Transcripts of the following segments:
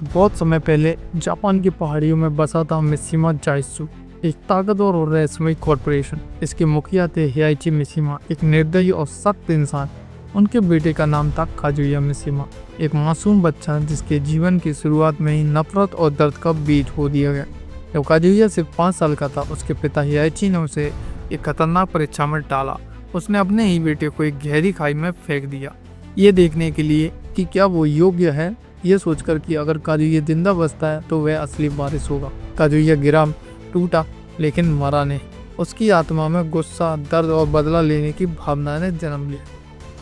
बहुत समय पहले जापान की पहाड़ियों में बसा था मिशिमा जाइत्सु, एक ताकतवर और रहस्यमय कॉरपोरेशन। इसके मुखिया थे हियाइची मिशिमा, एक निर्दयी और सख्त इंसान। उनके बेटे का नाम था काजुया मिशिमा, एक मासूम बच्चा जिसके जीवन की शुरुआत में ही नफरत और दर्द का बीज बो दिया गया। जब काजुया सिर्फ 5 साल का था, उसके पिता हियाइची ने उसे एक खतरनाक परीक्षा में डाला। उसने अपने ही बेटे को एक गहरी खाई में फेंक दिया, ये देखने के लिए कि क्या वो योग्य है। ये सोचकर कि अगर काजुया जिंदा बचता है तो वह असली वारिस होगा। काजुया गिरा, टूटा, लेकिन मरा नहीं। उसकी आत्मा में गुस्सा, दर्द और बदला लेने की भावना ने जन्म लिया।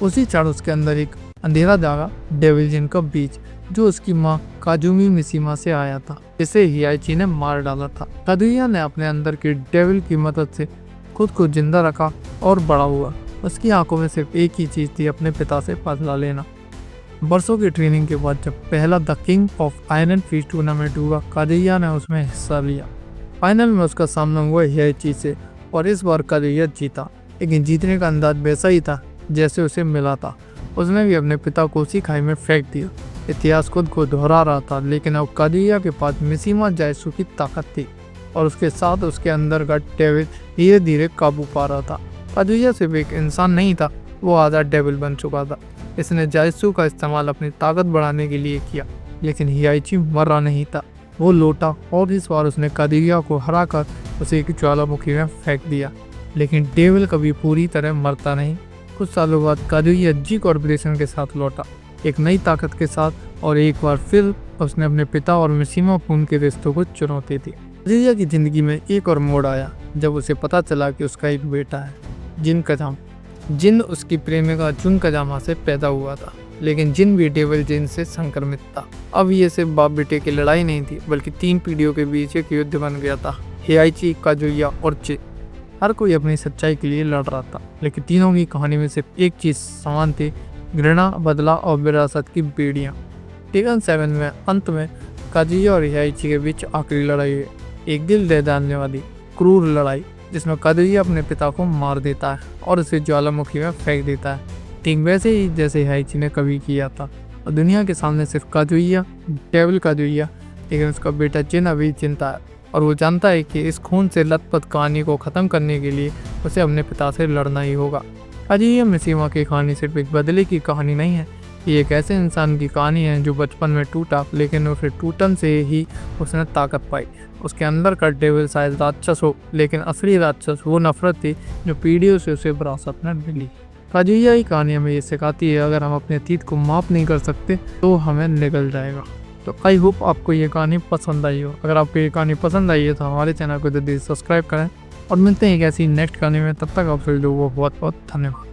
उसी क्षण उसके अंदर एक अंधेरा जागा, डेविल जिन का बीज, जो उसकी माँ काजुमी मिशिमा से आया था, जिसे हियाइची ने मार डाला था। काजुया ने अपने अंदर की डेविल की मदद से खुद को जिंदा रखा और बड़ा हुआ। उसकी आंखों में सिर्फ एक ही चीज थी, अपने पिता से बदला लेना। बरसों की ट्रेनिंग के बाद जब पहला the King of Iron Fist tournament हुआ, काजुया ने उसमें हिस्सा लिया। फाइनल में उसका सामना हुआ हियाइची से और इस बार काजुया जीता, लेकिन जीतने का अंदाज वैसा ही था जैसे उसे मिला था। उसने भी अपने पिता को उसी खाई में फेंक दिया। इतिहास खुद को दोहरा रहा था, लेकिन अब काजुया के पास मिशिमा जाइत्सु की ताकत थी और उसके साथ उसके अंदर का डेविल धीरे धीरे काबू पा रहा था। काजुया सिर्फ एक इंसान नहीं था, वो आजाद डेविल बन चुका था। इसने जाइत्सु का इस्तेमाल अपनी ताकत बढ़ाने के लिए किया, लेकिन हियाइची मरा नहीं था। वो लौटा और इस बार उसने काजुया को हराकर उसे एक ज्वालामुखी में फेंक दिया। लेकिन डेविल कभी पूरी तरह मरता नहीं। कुछ सालों बाद काजुया जी कॉर्पोरेशन के साथ लौटा, एक नई ताकत के साथ, और एक बार फिर उसने अपने पिता और मिशिमा खून के रिश्तों को चुनौती दी। काजुया की जिंदगी में एक और मोड़ आया जब उसे पता चला कि उसका एक बेटा है, जिन कजामा। जिन उसकी प्रेमिका जुन कजामा से पैदा हुआ था, लेकिन जिन भी डेविल जिन से संक्रमित था। अब ये सिर्फ बाप बेटे की लड़ाई नहीं थी, बल्कि 3 पीढ़ियों के बीच एक युद्ध बन गया था। हियाइची, काजुया और जिन, हर कोई अपनी सच्चाई के लिए लड़ रहा था, लेकिन तीनों की कहानी में सिर्फ एक चीज समान थी: घृणा, बदला और विरासत की बेड़ियां। टेकन 7 में अंत में काजुया और हियाइची के बीच आखिरी लड़ाई है, एक दिल दे डालने वाली क्रूर लड़ाई, जिसमें काजुया अपने पिता को मार देता है और उसे ज्वालामुखी में फेंक देता है, ठीक वैसे ही जैसे हियाइची ने कभी किया था। और दुनिया के सामने सिर्फ काजुया, डेविल काजुया, लेकिन उसका बेटा जिन अभी जिंदा है और वो जानता है कि इस खून से लथपथ कहानी को ख़त्म करने के लिए उसे अपने पिता से लड़ना ही होगा। काजुया मिशिमा की कहानी सिर्फ एक बदले की कहानी नहीं है, ये एक ऐसे इंसान की कहानी है जो बचपन में टूटा, लेकिन फिर टूटन से ही उसने ताकत पाई। उसके अंदर का डेविल शायद राक्षस हो, लेकिन असली राक्षस वो नफरत थी जो पीढ़ियों से उसे विरासत में मिली। काजुया की कहानी हमें ये सिखाती है, अगर हम अपने अतीत को माफ नहीं कर सकते तो हमें निकल जाएगा। तो आई होप आपको ये कहानी पसंद आई हो। अगर आपको ये कहानी पसंद आई है तो हमारे चैनल को जल्दी सब्सक्राइब करें और मिलते हैं एक ऐसी नेक्स्ट कहानी में। तब तक आप सभी लोगों को बहुत बहुत धन्यवाद।